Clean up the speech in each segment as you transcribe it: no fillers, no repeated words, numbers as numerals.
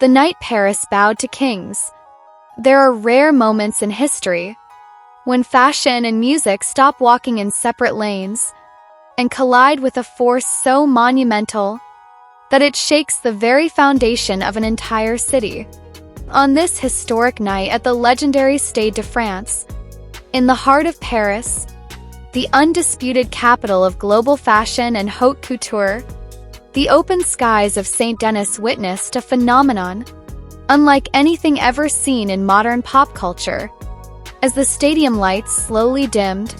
The night Paris bowed to kings. There are rare moments in history when fashion and music stop walking in separate lanes and collide with a force so monumental that it shakes the very foundation of an entire city. On this historic night at the legendary Stade de France, in the heart of Paris, the undisputed capital of global fashion and haute couture, the open skies of Saint Denis witnessed a phenomenon unlike anything ever seen in modern pop culture. As the stadium lights slowly dimmed,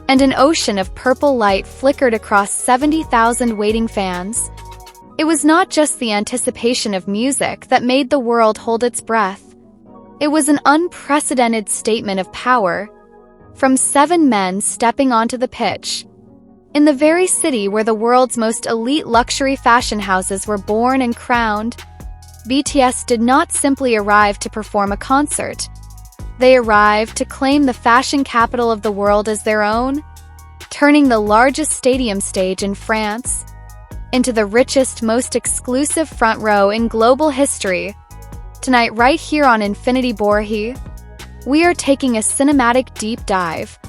and an ocean of purple light flickered across 70,000 waiting fans, it was not just the anticipation of music that made the world hold its breath. It was an unprecedented statement of power from 7 men stepping onto the pitch. In the very city where the world's most elite luxury fashion houses were born and crowned, BTS did not simply arrive to perform a concert. They arrived to claim the fashion capital of the world as their own, turning the largest stadium stage in France into the richest, most exclusive front row in global history. Tonight, right here on Infinity Borahae, we are taking a cinematic deep dive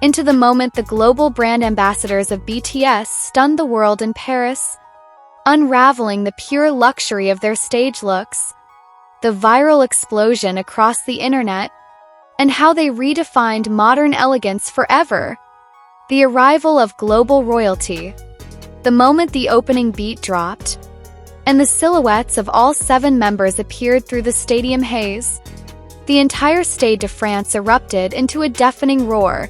into the moment the global brand ambassadors of BTS stunned the world in Paris, unraveling the pure luxury of their stage looks, the viral explosion across the internet, and how they redefined modern elegance forever. The arrival of global royalty. The moment the opening beat dropped, and the silhouettes of all 7 members appeared through the stadium haze, the entire Stade de France erupted into a deafening roar.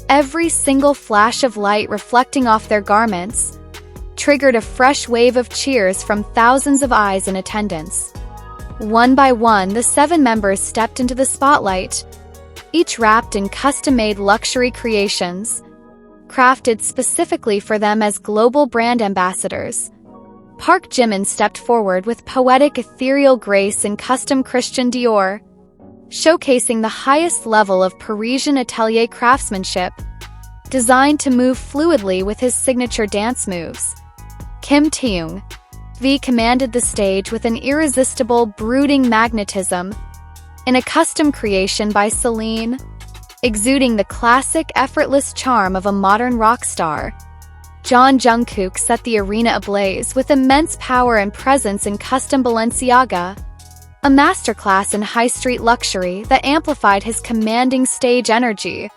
Every single flash of light reflecting off their garments triggered a fresh wave of cheers from thousands of eyes in attendance. One by one, the 7 members stepped into the spotlight, each wrapped in custom-made luxury creations, crafted specifically for them as global brand ambassadors. Park Jimin stepped forward with poetic ethereal grace in custom Christian Dior, showcasing the highest level of Parisian atelier craftsmanship, designed to move fluidly with his signature dance moves. Kim Taeyong V commanded the stage with an irresistible, brooding magnetism in a custom creation by Celine, exuding the classic, effortless charm of a modern rock star. Jungkook set the arena ablaze with immense power and presence in custom Balenciaga, a masterclass in high-street luxury that amplified his commanding stage energy.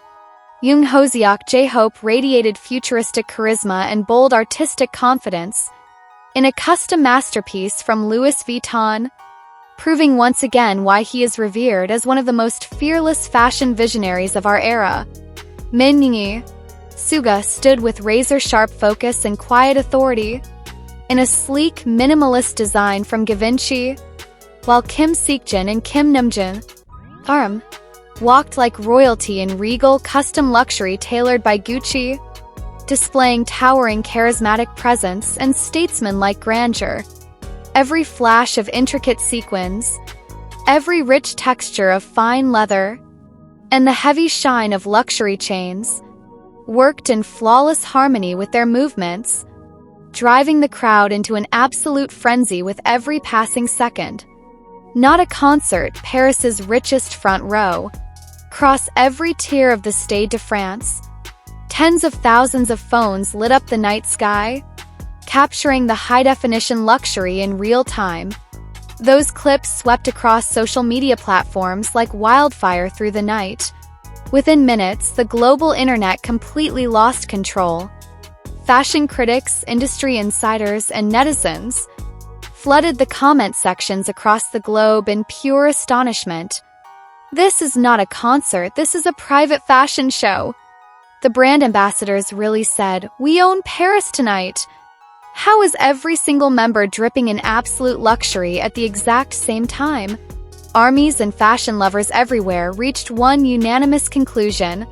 Yoon Hoseok J-Hope radiated futuristic charisma and bold artistic confidence in a custom masterpiece from Louis Vuitton, proving once again why he is revered as one of the most fearless fashion visionaries of our era. Min Suga stood with razor-sharp focus and quiet authority in a sleek, minimalist design from Givenchy, while Kim Seokjin and Kim Namjoon walked like royalty in regal, custom luxury tailored by Gucci, displaying towering charismatic presence and statesman-like grandeur. Every flash of intricate sequins, every rich texture of fine leather, and the heavy shine of luxury chains worked in flawless harmony with their movements, driving the crowd into an absolute frenzy with every passing second. Not a concert, Paris's richest front row. Across every tier of the Stade de France, tens of thousands of phones lit up the night sky, capturing the high-definition luxury in real time. Those clips swept across social media platforms like wildfire through the night. Within minutes, the global internet completely lost control. Fashion critics, industry insiders, and netizens flooded the comment sections across the globe in pure astonishment. This is not a concert, this is a private fashion show. The brand ambassadors really said, "We own Paris tonight." How is every single member dripping in absolute luxury at the exact same time? Armies and fashion lovers everywhere reached one unanimous conclusion.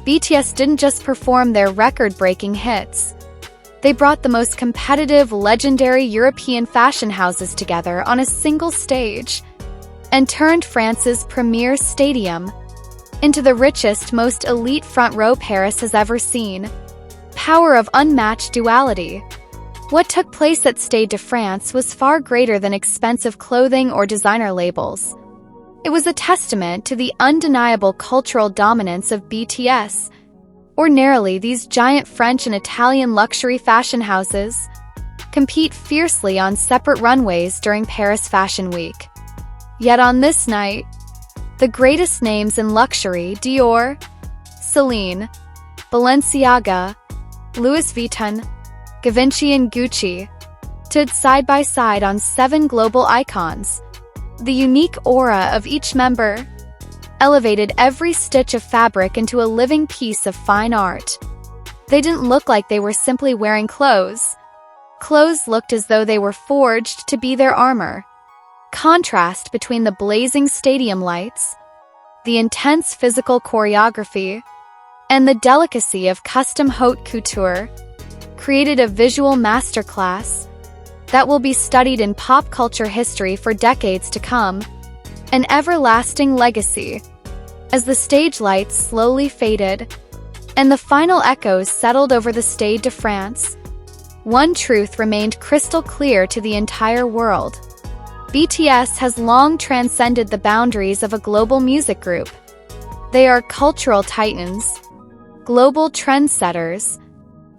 BTS didn't just perform their record-breaking hits. They brought the most competitive, legendary European fashion houses together on a single stage and turned France's premier stadium into the richest, most elite front row Paris has ever seen. Power of unmatched duality. What took place at Stade de France was far greater than expensive clothing or designer labels. It was a testament to the undeniable cultural dominance of BTS. Ordinarily, these giant French and Italian luxury fashion houses compete fiercely on separate runways during Paris Fashion Week. Yet on this night, the greatest names in luxury, Dior, Celine, Balenciaga, Louis Vuitton, Givenchy and Gucci, stood side by side on 7 global icons. The unique aura of each member elevated every stitch of fabric into a living piece of fine art. They didn't look like they were simply wearing clothes. Clothes looked as though they were forged to be their armor. Contrast between the blazing stadium lights, the intense physical choreography, and the delicacy of custom haute couture created a visual masterclass that will be studied in pop culture history for decades to come, an everlasting legacy. As the stage lights slowly faded and the final echoes settled over the Stade de France, one truth remained crystal clear to the entire world. BTS has long transcended the boundaries of a global music group. They are cultural titans, global trendsetters,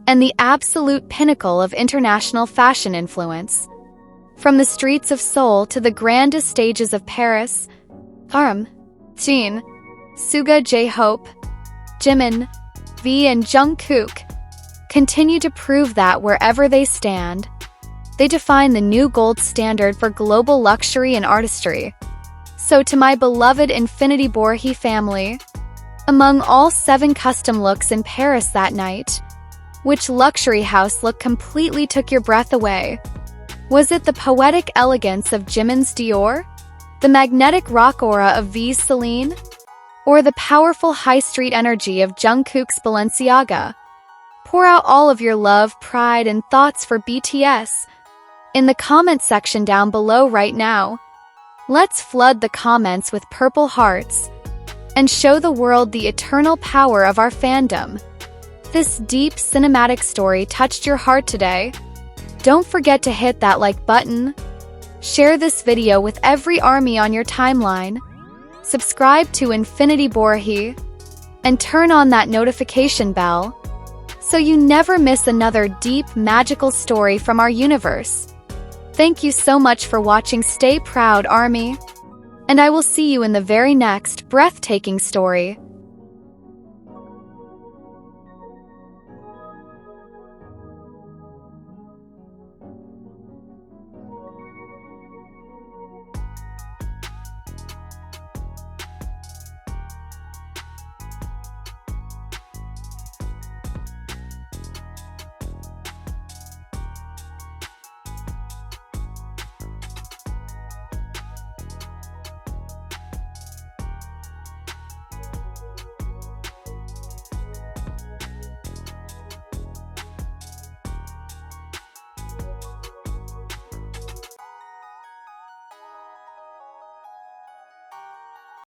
and the absolute pinnacle of international fashion influence. From the streets of Seoul to the grandest stages of Paris, Jin, Suga J-Hope, Jimin, V and Jungkook continue to prove that wherever they stand, they define the new gold standard for global luxury and artistry. So to my beloved Infinity Borahae family, among all 7 custom looks in Paris that night, which luxury house look completely took your breath away? Was it the poetic elegance of Jimin's Dior, the magnetic rock aura of V's Celine, or the powerful high street energy of Jungkook's Balenciaga? Pour out all of your love, pride, and thoughts for BTS in the comment section down below right now. Let's flood the comments with purple hearts and show the world the eternal power of our fandom. This deep cinematic story touched your heart today? Don't forget to hit that like button, share this video with every army on your timeline, subscribe to Infinity Borahae, and turn on that notification bell so you never miss another deep, magical story from our universe. Thank you so much for watching. Stay proud, Army, and I will see you in the very next breathtaking story.